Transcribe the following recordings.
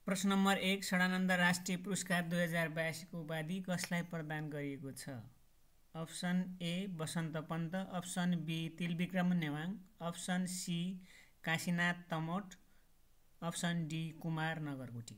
प्रश्न नम्बर 1 षडानन्द राष्ट्रिय पुरस्कार 2082 को उपाधि कसलाई प्रदान गरिएको छ? Option A Basanta Pant, option B Tilbikram नेवाङ, option C Kashinath Tamot, option D Kumar Nagarkoti.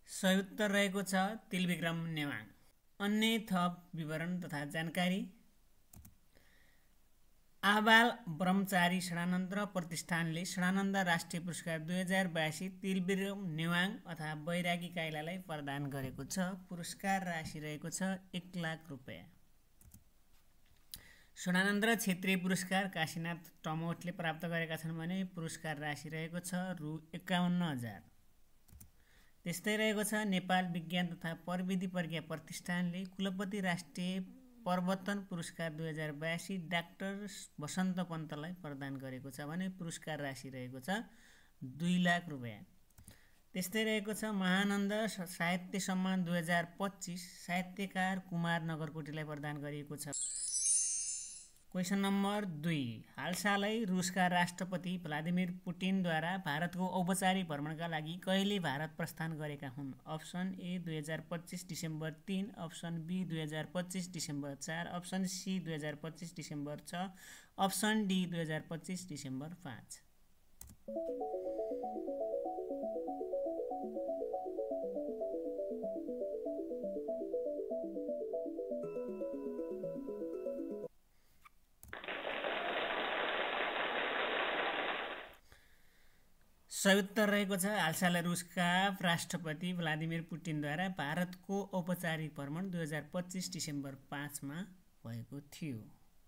सही उत्तर रहेको छ तिलविक्रम नेवाङ। अन्य थप विवरण तथा जानकारी। आबाल ब्रह्मचारी षडानन्द प्रतिष्ठानले षडानन्द राष्ट्रिय पुरस्कार 2082 तिलविक्रम नेवाङ अथवा बैरागी काइलालाई प्रदान गरेको छ। पुरस्कार राशि रहेको छ 1 लाख रुपैयाँ। षडानन्द क्षेत्रीय पुरस्कार काशीनाथ तमोटले प्राप्त गरेका छन् भने पुरस्कार राशि रहेको छ रु 51,000। त्यस्तै रहेको छ नेपाल विज्ञान तथा प्रविधि प्रज्ञा प्रतिष्ठानले कुलपति राष्ट्रिय प्रवर्तन पुरस्कार 2082 डाक्टर बसन्त पन्तलाई प्रदान गरेको छ भने पुरस्कार राशि रहेको छ 2 लाख रुपैयाँ। त्यस्तै रहेको छ महानन्द साहित्य सम्मान 2025 साहित्यकार कुमार नगरकोटीलाई प्रदान गरिएको छ। क्वेसन नम्बर 2 हालसालै रुसका राष्ट्रपति भ्लादिमिर पुटिनद्वारा भारतको औपचारिक भ्रमणका लागि कहिले भारत प्रस्थान गरेका हुन्? Option A 2025 December 3, option B 2025 December 4, option C 2025 December 6, option D 2025 December 5। सही उत्तर रहेको छ हालसालै रुसका राष्ट्रपति भ्लादिमिर पुटिनद्वारा भारतको औपचारिक भ्रमण 2025 डिसेम्बर 5 मा भएको थियो।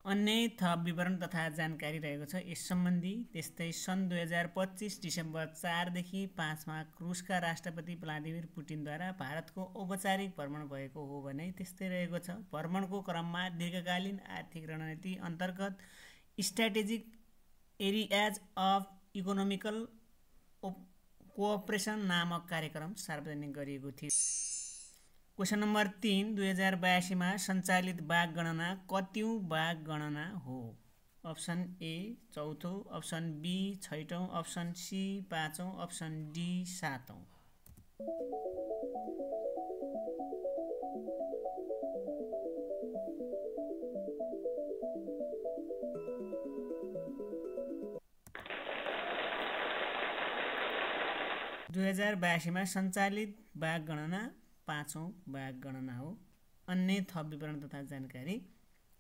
अन्य थप विवरण तथा जानकारी रहेको छ यस सम्बन्धी। त्यस्तै सन् 2025 डिसेम्बर 4 देखि 5 मा रुसका राष्ट्रपति भ्लादिमिर पुटिनद्वारा भारतको औपचारिक भ्रमण भएको हो भने त्यस्तै रहेको छ भ्रमणको क्रममा दीर्घकालीन आर्थिक रणनीति अन्तर्गत strategic areas of economical cooperation नामक कार्यक्रम सार्वजनिक गरिएको थियो। क्वेसन नम्बर 3 2082 मा सञ्चालित बाघ गणना कतिौं बाघ गणना हो? अप्सन ए चौथो, अप्सन बी छैटौं, अप्सन सी पाँचौं, अप्सन डी सातौं। दुई 2082 मा सञ्चालित बाघ गणना पाँचौं बाघ गणना हो। अन्य थप विवरण तथा जानकारी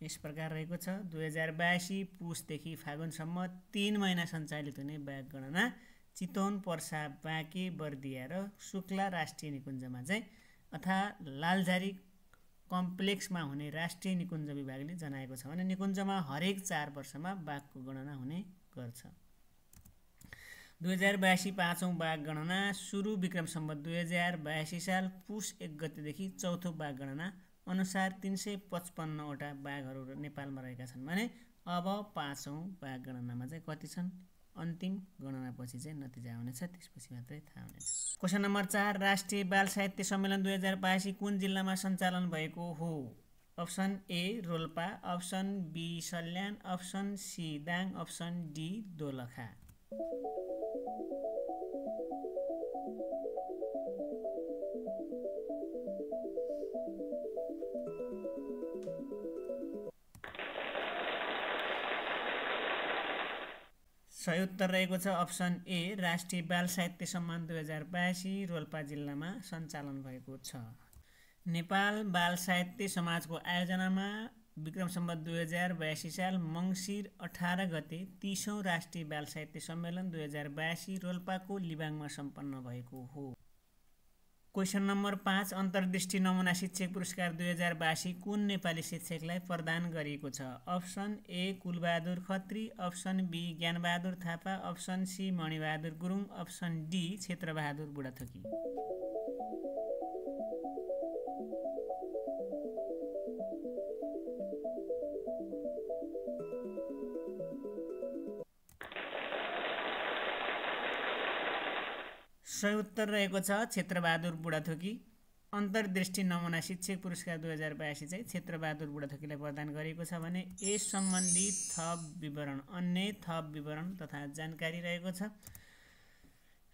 यस प्रकार रहेको छ 2082 पुसदेखि फागुनसम्म 3 महिना सञ्चालित हुने बाघ गणना चितवन, पर्सा, बाँके, बर्दिया र शुक्ला राष्ट्रिय निकुञ्जमा चाहिँ अथवा लालझारी कम्प्लेक्समा हुने राष्ट्रिय निकुञ्ज विभागले जनाएको छ भने निकुञ्जमा हरेक 4 वर्षमा बाघको गणना हुने गर्छ। 2082 पाँचौं बाघ गणना सुरु विक्रम सम्वत 2082 साल पुस 1 गतेदेखि चौथो बाघ गणना अनुसार 355 वटा बाघहरू नेपालमा रहेका छन् भने अब पाँचौं बाघ गणनामा चाहिँ कति छन्? अन्तिम गणनापछि चाहिँ नतिजा आउनेछ, त्यसपछि मात्रै थाहा हुनेछ। क्वेसन नम्बर 4 राष्ट्रिय बाल साहित्य सम्मेलन 2082 कुन जिल्लामा सञ्चालन भएको हो? Option A Rolpa, option B Salyan, option C Dang, option D Dolakha. सही उत्तर रहेको छ अप्सन ए राष्ट्रिय बाल साहित्य सम्मान 2082 रोल्पा जिल्लामा सञ्चालन भएको छ। नेपाल बाल साहित्य समाजको आयोजनामा विक्रम सम्वत 2082 साल मङ्सिर 18 गते 30औं राष्ट्रिय बाल साहित्य सम्मेलन 2082 रोल्पाको लिबाङमा सम्पन्न भएको हो। क्वेसन नम्बर 5 अन्तर्दृष्टि नमुना शिक्षक पुरस्कार 2082 कुन नेपाली शिक्षकलाई प्रदान गरिएको छ? Option A Kulbahadur Khatri, option B Gyanbahadur Thapa, option C Manibahadur Gurung, option D Kshetrabahadur Budhathoki. सही उत्तर रहेको छ क्षेत्रबहादुर बुढाथोकी। अन्तर्दृष्टि नमुना शिक्षक पुरस्कार 2082 चाहिँ क्षेत्रबहादुर बुढाथोकीलाई प्रदान गरिएको छ भने यस सम्बन्धी थप विवरण अन्य थप विवरण तथा जानकारी रहेको छ।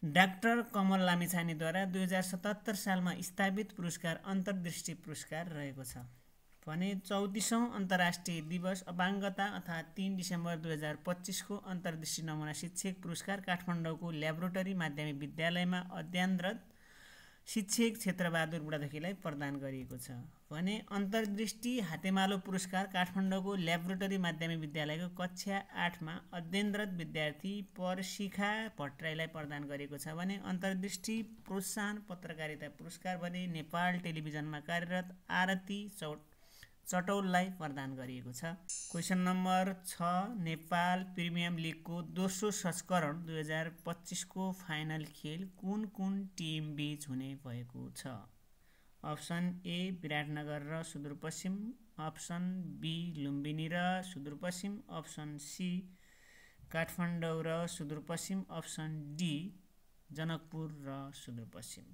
डाक्टर कमल लामिछानेद्वारा 2077 सालमा स्थापित पुरस्कार अन्तर्दृष्टि पुरस्कार रहेको छ भने 34औं अन्तर्राष्ट्रिय दिवस अपाङ्गता अर्थात् 3 डिसेम्बर 2025 को अन्तर्दृष्टि नमुना शिक्षक पुरस्कार काठमाडौँको ल्याबोरेटरी माध्यमिक विद्यालयमा अध्ययनरत शिक्षक क्षेत्रबहादुर बुढाथोकीलाई प्रदान गरिएको छ भने अन्तर्दृष्टि हातेमालो पुरस्कार काठमाडौँको ल्याबोरेटरी माध्यमिक विद्यालयको कक्षा 8 मा अध्ययनरत विद्यार्थी परशिखा भट्टराईलाई प्रदान गरिएको छ भने अन्तर्दृष्टि प्रोत्साहन पत्रकारिता पुरस्कार भने नेपाल टेलिभिजनमा कार्यरत आरती चटौललाई प्रदान गरिएको छ। क्वेशन नम्बर 6 नेपाल प्रिमियर लिगको दोस्रो संस्करण 2025 को फाइनल खेल कुन कुन टिम बीच हुने भएको छ? अप्सन ए विराटनगर र सुदूरपश्चिम, अप्सन बी लुम्बिनी र सुदूरपश्चिम, अप्सन सी काठमाडौँ र सुदूरपश्चिम, अप्सन डी जनकपुर र सुदूरपश्चिम।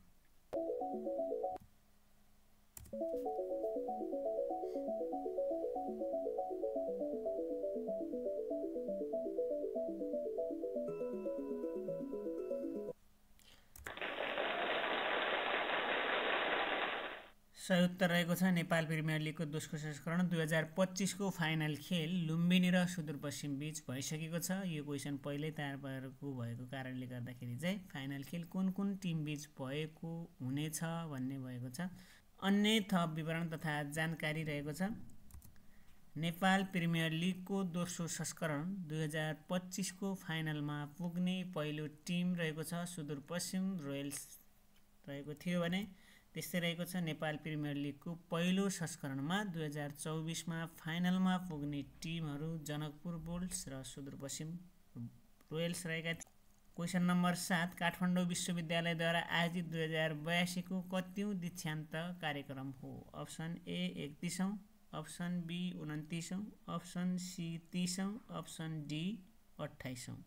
सही उत्तर रहेको छ नेपाल प्रिमियर लिगको दोस्रो संस्करण 2025 को फाइनल खेल लुम्बिनी र सुदूरपश्चिम बीच भइसकेको छ। यो क्वेसन पहिल्यै तयार भएको कारणले गर्दाखेरि चाहिँ फाइनल खेल कुन कुन टिम बीच भएको हुनेछ भन्ने भएको छ। अन्य थप विवरण तथा जानकारी रहेको छ। नेपाल प्रिमियर लिगको दोस्रो संस्करण 2025 को फाइनलमा पुग्ने पहिलो टिम रहेको छ सुदूरपश्चिम रोयल्स रहेको थियो भने त्यस्तै रहेको छ नेपाल प्रिमियर लिगको पहिलो संस्करणमा 2024 मा फाइनलमा पुग्ने टिमहरू जनकपुर बुल्स र सुदूरपश्चिम रोयल्स रहेका थिए। क्वेसन नम्बर 7 काठमाडौँ विश्वविद्यालयद्वारा आयोजित 2082 को कतिौं दीक्षान्त कार्यक्रम हो? अप्सन ए 31औं, अप्सन बी 29औं, अप्सन सी 30औं, अप्सन डी 28औं।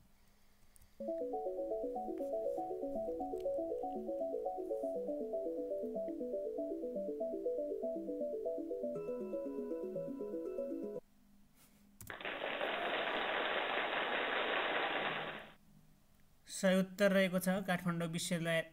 सही उत्तर रहेको छ काठमाडौँ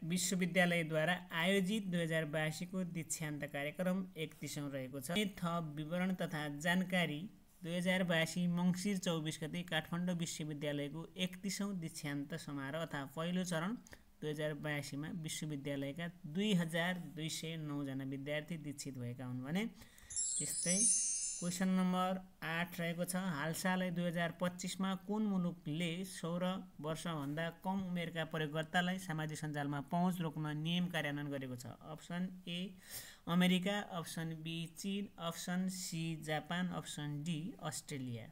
विश्वविद्यालयद्वारा आयोजित 2082 को दीक्षान्त कार्यक्रम 31औं रहेको छ। थप विवरण तथा जानकारी 2082 मङ्सिर 24 गते काठमाडौँ विश्वविद्यालयको 31औं दीक्षान्त समारोह तथा पहिलो चरण 2082 मा विश्वविद्यालयका 2209 जना विद्यार्थी दीक्षित भएका हुन् भने त्यस्तै क्वेसन नम्बर 8 रहेको छ हालसालै 2025 मा कुन मुलुकले 16 वर्षभन्दा कम उमेरका प्रयोगकर्तालाई सामाजिक सञ्जालमा पहुँच रोक्न नियम कार्यान्वयन गरेको छ? Option A America, option B चीन, option C Japan, option D Australia.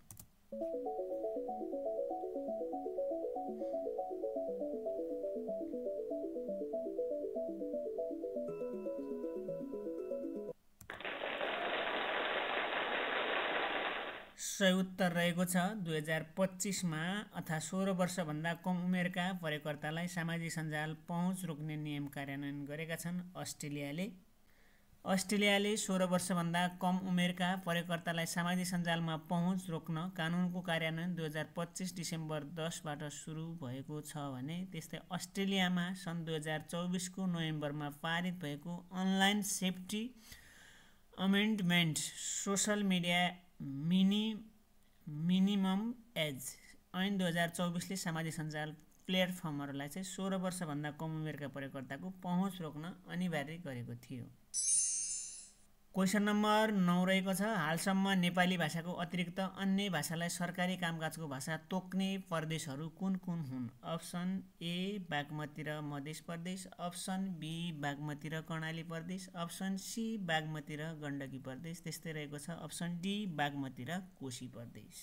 सही उत्तर रहेको छ 2025 मा अथवा 16 वर्षभन्दा कम उमेरका प्रयोगकर्तालाई सामाजिक सञ्जाल पहुँच रोक्ने नियम कार्यान्वयन गरेका छन् अस्ट्रेलियाले। अस्ट्रेलियाले 16 वर्षभन्दा कम उमेरका प्रयोगकर्तालाई सामाजिक सञ्जालमा पहुँच रोक्न कानुनको कार्यान्वयन 2025 डिसेम्बर 10 बाट सुरु भएको छ भने त्यस्तै अस्ट्रेलियामा सन् 2024 को नोभेम्बरमा पारित भएको online safety amendment social media minimum age ऐन 2024 ले सामाजिक सञ्जाल प्लेटफर्महरूलाई चाहिँ 16 वर्षभन्दा कम उमेरका प्रयोगकर्ताको पहुँच रोक्न अनिवार्य गरेको थियो। क्वेसन नम्बर 9 रहेको छ हालसम्म नेपाली भाषाको अतिरिक्त अन्य भाषालाई सरकारी कामकाजको भाषा तोक्ने प्रदेशहरू कुन कुन हुन्? अप्सन ए बागमती र मध्य प्रदेश, अप्सन बी बागमती र कर्णाली प्रदेश, अप्सन सी बागमती र गण्डकी प्रदेश, त्यस्तै रहेको छ अप्सन डी बागमती र कोशी प्रदेश।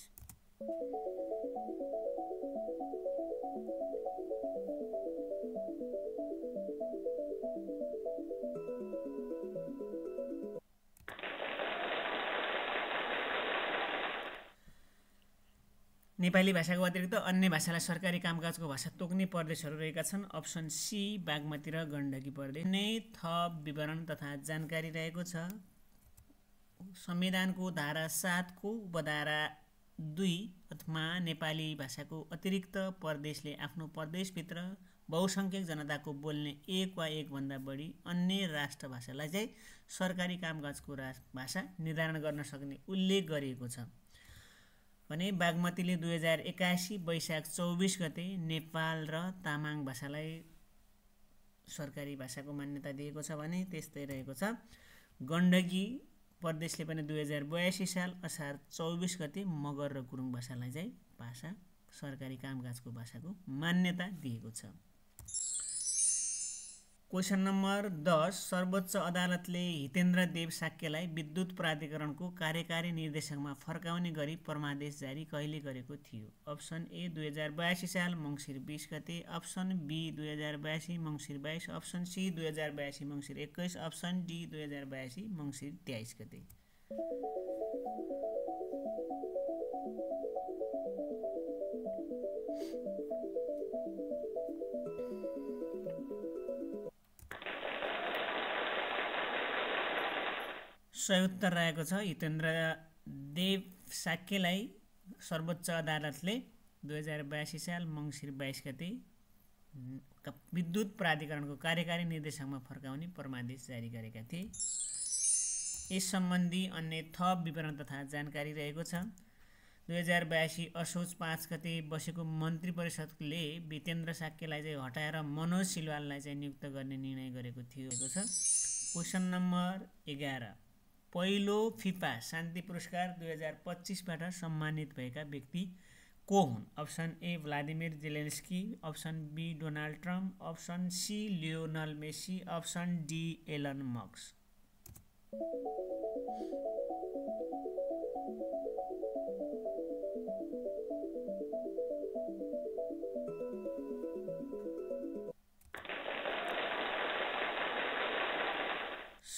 नेपाली भाषाको अतिरिक्त अन्य भाषालाई सरकारी कामकाजको भाषा तोक्ने प्रदेशहरू रहेका छन्। अप्सन सी बागमती र गण्डकी प्रदेश। नै थप विवरण तथा जानकारी रहेको छ। संविधानको धारा 7 को उपधारा 2 अथवा नेपाली भाषाको अतिरिक्त प्रदेशले आफ्नो प्रदेशभित्र बहुसङ्ख्यक जनताको बोल्ने एक वा एकभन्दा बढी अन्य राष्ट्र भाषालाई चाहिँ सरकारी कामकाजको भाषा निर्धारण गर्न सक्ने उल्लेख गरिएको छ भने बागमतीले 2081 वैशाख 24 गते नेपाल र तामाङ भाषालाई सरकारी भाषाको मान्यता दिएको छ भने त्यस्तै रहेको छ गण्डकी प्रदेशले पनि 2082 साल असार 24 गते मगर र गुरुङ भाषालाई चाहिँ भाषा सरकारी कामकाजको भाषाको मान्यता दिएको छ। क्वेशन नम्बर 10 सर्वोच्च अदालतले हितेन्द्र देव साक्यलाई विद्युत प्राधिकरणको कार्यकारी निर्देशकमा फर्काउने गरी परमादेश जारी कहिले गरेको थियो? अप्सन ए 2082 साल मङ्सिर 20 गते, अप्सन बी 2082 मङ्सिर 22, अप्सन सी 2082 मङ्सिर 21, अप्सन डी 2082 मङ्सिर 23 गते। सही उत्तर रहेको छ हितेन्द्र देव साक्यलाई सर्वोच्च अदालतले 2082 साल मङ्सिर 22 गते विद्युत प्राधिकरणको कार्यकारी निर्देशकमा फर्काउने परमादेश जारी गरेका थिए। यस सम्बन्धी अन्य थप विवरण तथा जानकारी रहेको छ। 2082 असोज 5 गते बसेको मन्त्री परिषदले हितेन्द्र साक्यलाई चाहिँ हटाएर मनोज सिलवाललाई चाहिँ नियुक्त गर्ने निर्णय गरेको थियो। क्वेशन नम्बर 11 पहिलो फिफा शान्ति पुरस्कार 2025बाट सम्मानित भएका व्यक्ति को हुन्? Option A Vladimir Zelensky, option B Donald Trump, option C Lionel Messi, option D Elon Musk.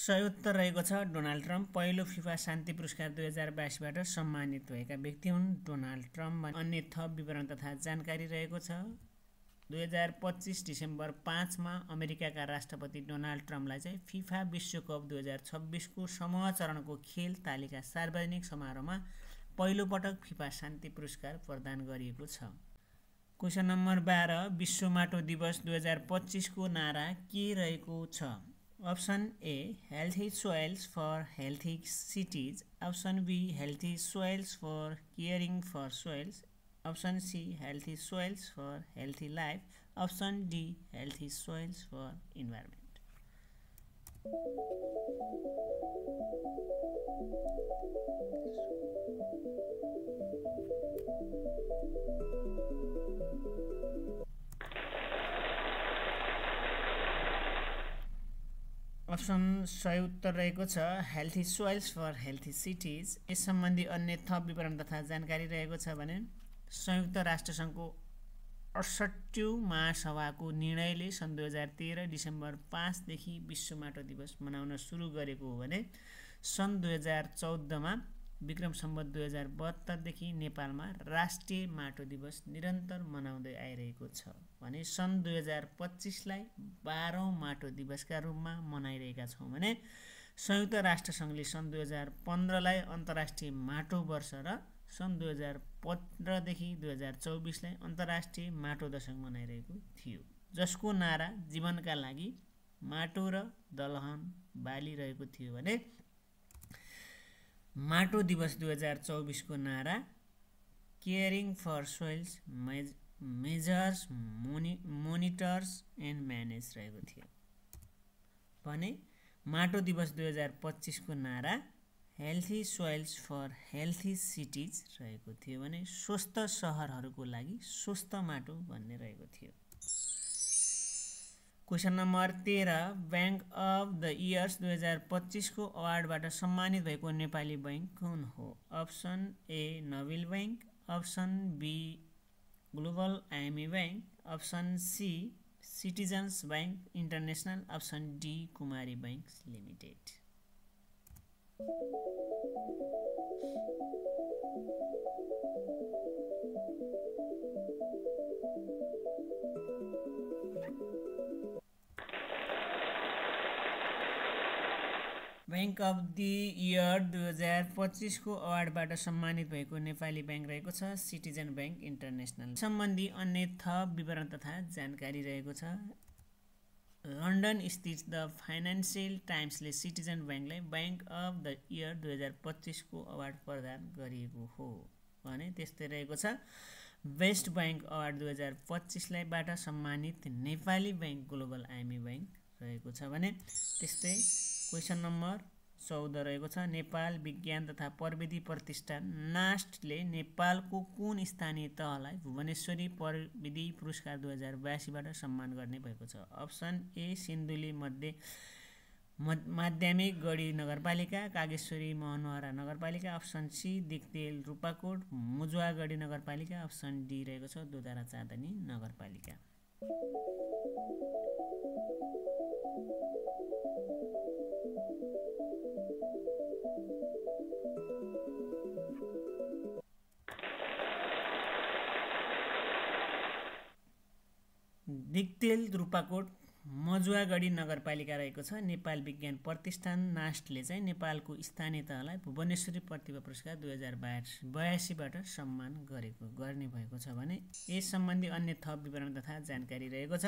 सही उत्तर रहेको छ डोनाल्ड ट्रम्प। पहिलो फिफा शान्ति पुरस्कार 2082बाट सम्मानित भएका व्यक्ति हुन् डोनाल्ड ट्रम्प। अन्य थप विवरण तथा जानकारी रहेको छ। 2025 डिसेम्बर 5 मा अमेरिकाका राष्ट्रपति डोनाल्ड ट्रम्पलाई चाहिँ फिफा विश्वकप 2026 को समूह चरणको खेल तालिका सार्वजनिक समारोहमा पहिलो पटक फिफा शान्ति पुरस्कार प्रदान गरिएको छ। क्वेशन नम्बर 12 विश्व माटो दिवस 2025 को नारा के रहेको छ? Option A healthy soils for healthy cities, option B healthy soils for caring for soils, option C healthy soils for healthy life, option D healthy soils for environment. Option सही उत्तर रहेको छ healthy soils for healthy cities. यस सम्बन्धी अन्य थप विवरण तथा जानकारी रहेको छ भने संयुक्त राष्ट्रसङ्घको 68औं महासभाको निर्णयले सन् 2013 डिसेम्बर 5 देखि विश्व माटो दिवस मनाउन सुरु गरेको हो भने सन् 2014 मा विक्रम सम्वत 2072 देखि नेपालमा राष्ट्रिय माटो दिवस निरन्तर मनाउँदै आइरहेको छ भने सन् 2025 लाई 12औं माटो दिवसका रूपमा मनाइरहेका छौँ भने संयुक्त राष्ट्रसङ्घले सन् 2015 लाई अन्तर्राष्ट्रिय माटो वर्ष र सन् 2015 देखि 2024 लाई अन्तर्राष्ट्रिय माटो दशक मनाइरहेको थियो, जसको नारा जीवनका लागि माटो र दलहन बाली रहेको थियो भने माटो दिवस 2024 को नारा caring for soils measures monitors and manage रहेको थियो भने माटो दिवस 2025 को नारा healthy soils for healthy cities रहेको थियो भने स्वस्थ सहरहरूको लागि स्वस्थ माटो भन्ने रहेको थियो। Question number 13 bank of the years 2025 को अवार्डबाट सम्मानित भएको नेपाली बैङ्क कुन हो? Option A Nabil bank, option B global IME bank, option C citizens bank international, option D Kumari bank limited. Bank of the year 2025 को अवार्डबाट सम्मानित भएको नेपाली बैंक रहेको छ सिटिजन बैंक इन्टरनेसनल। सम्बन्धी अन्य थप विवरण तथा जानकारी रहेको छ। लन्डन स्थित द फाइनेन्सियल टाइम्सले सिटिजन बैंकलाई बैंक अफ द इयर 2025 को अवार्ड प्रदान गरिएको हो भने त्यस्तै रहेको छ। बेस्ट बैंक अवार्ड 2025 बाट सम्मानित Nepali bank global IMA bank रहेको छ भने त्यस्तै क्वेसन नम्बर 14 रहेको छ। नेपाल विज्ञान तथा प्रविधि प्रतिष्ठान नास्टले नेपालको कुन स्थानीय तहलाई भुवनेश्वरी प्रविधि पुरस्कार 2082 बाट सम्मान गर्ने भएको छ? अप्सन ए सिन्धुली माध्यमिक गढी नगरपालिका, कागेश्वरी महनवरा नगरपालिका, अप्सन सी दिक्तेल रूपाकोट मुजुवागढी नगरपालिका, अप्सन डी रहेको छ दोधारा चाँदनी नगरपालिका। दिक्तेल रूपाकोट मजुवागढी नगरपालिका रहेको छ। नेपाल विज्ञान प्रतिष्ठान नास्टले चाहिँ नेपालको स्थानीय तहलाई भुवनेश्वरी प्रतिभा पुरस्कार 2082 बाट सम्मान गर्ने भएको छ भने यस सम्बन्धी अन्य थप विवरण तथा जानकारी रहेको छ।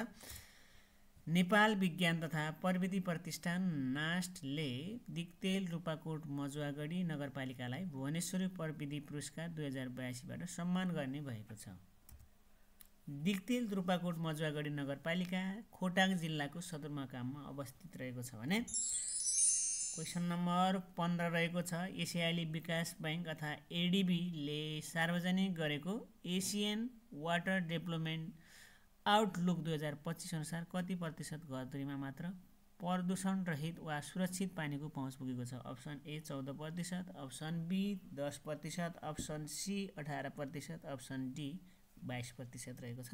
नेपाल विज्ञान तथा प्रविधि प्रतिष्ठान नास्टले दिक्तेल रूपाकोट मजुवागढी नगरपालिकालाई भुवनेश्वरी प्रविधि पुरस्कार 2082 बाट सम्मान गर्ने भएको छ। दिक्तेल रूपाकोट मजुवागढी नगरपालिका खोटाङ जिल्लाको सदरमुकाममा अवस्थित रहेको छ भने क्वेसन नम्बर 15 रहेको छ। एसियाली विकास बैंक अथवा एडिबीले सार्वजनिक गरेको एसियन वाटर डेभलपमेन्ट आउटलुक 2025 अनुसार कति प्रतिशत घरधुरीमा मात्र प्रदूषण रहित वा सुरक्षित पानीको पहुँच पुगेको छ? Option A 14%, option B 10%, option C 18%, option D 22% रहेको छ।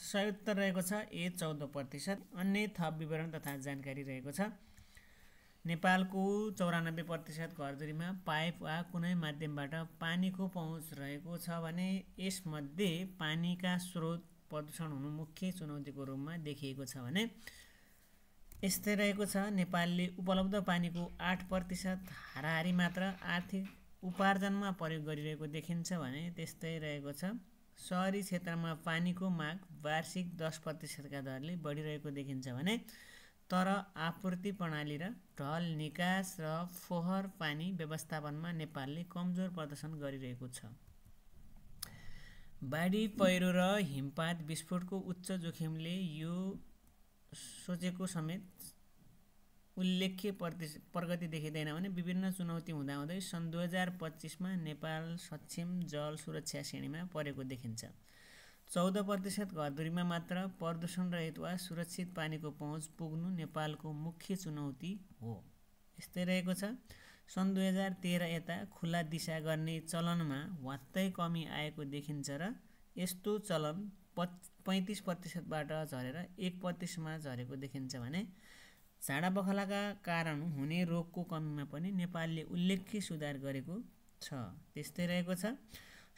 सही उत्तर रहेको छ ए 14%। अन्य थप विवरण तथा जानकारी रहेको छ। नेपालको 94% घरधुरीमा पाइप वा कुनै माध्यमबाट पानीको पहुँच रहेको छ भने यसमध्ये पानीका स्रोत प्रदूषण हुनु मुख्य चुनौतीको रूपमा देखिएको छ भने यस्तै रहेको छ। नेपालले उपलब्ध पानीको 8% हाराहारी मात्र आर्थिक उपार्जनमा प्रयोग गरिरहेको देखिन्छ भने त्यस्तै रहेको छ। सहरी क्षेत्रमा पानीको माग वार्षिक 10% का दरले बढिरहेको देखिन्छ भने तर आपूर्ति प्रणाली र ढल निकास र फोहोर पानी व्यवस्थापनमा नेपालले कमजोर प्रदर्शन गरिरहेको छ। बाढी पहिरो र हिमपात विस्फोटको उच्च जोखिमले यो सोचेको समेत उल्लेख्य प्रगति देखिँदैन भने विभिन्न चुनौती हुँदाहुँदै सन् 2025 मा नेपाल सक्षम जल सुरक्षा श्रेणीमा परेको देखिन्छ। 14% घरधुरीमा मात्र प्रदूषण रहित वा सुरक्षित पानीको पहुँच पुग्नु नेपालको मुख्य चुनौती हो। यस्तै रहेको छ। सन् 2013 यता खुला दिशा गर्ने चलनमा वात्तै कमी आएको देखिन्छ र यस्तो चलन 35% बाट झरेर 1% मा झरेको देखिन्छ भने झाडाबखलाका कारण हुने रोगको कमीमा पनि नेपालले उल्लेख्य सुधार गरेको छ। त्यस्तै रहेको छ।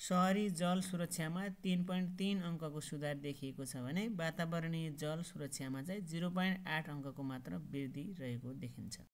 सहरी जल सुरक्षामा 3.3 अङ्कको सुधार देखिएको छ भने वातावरणीय जल सुरक्षामा चाहिँ 0.8 अङ्कको मात्र वृद्धि रहेको देखिन्छ।